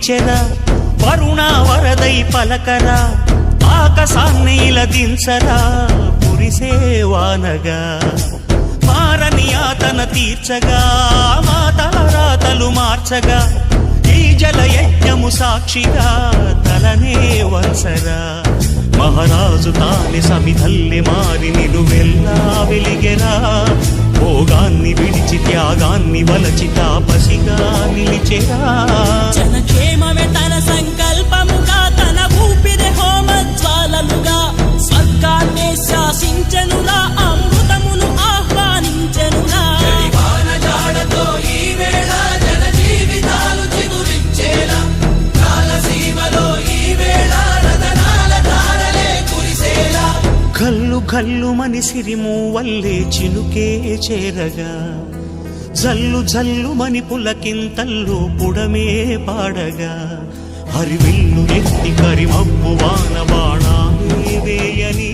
పిలిచెరా వరుణ వరదై పలకరా ఆకాశాన్ని ఇలదించరా కురిసేవానగా మారని ఆతన తీర్చగా మాతారాతలు మార్చగా ఈ జలయజ్ఞము సాక్షిగా తలనే వంచరా మహారాజు తానే సమిధల్లె మారి నిలువెల్లా వెలిగెరా భోగాన్ని విడిచి త్యాగాన్ని వలచి తాపసిగా నిలిచెరా జనక్షేమమే తన సంకల్పముగా తన ఊపిరి హోమజ్వాలలుగా స్వర్గాన్నే శాసించెనురా అమృతమును ఆహ్వానించెనురా జాడతో ఈ వేళ జన జీవితాలు చిగురించేలా కాలసీమలో ఈ వేళ రతనాల ధారలే కురిసేలా కల్లు కల్లు మని సిరిము వల్లే చినుకే చేరగా జల్లు జల్లు మని పులకింతల్లు పుడమే పాడగా హరివిల్లు ఎత్తి కరిమబ్బు వాన బాణాలే వేయని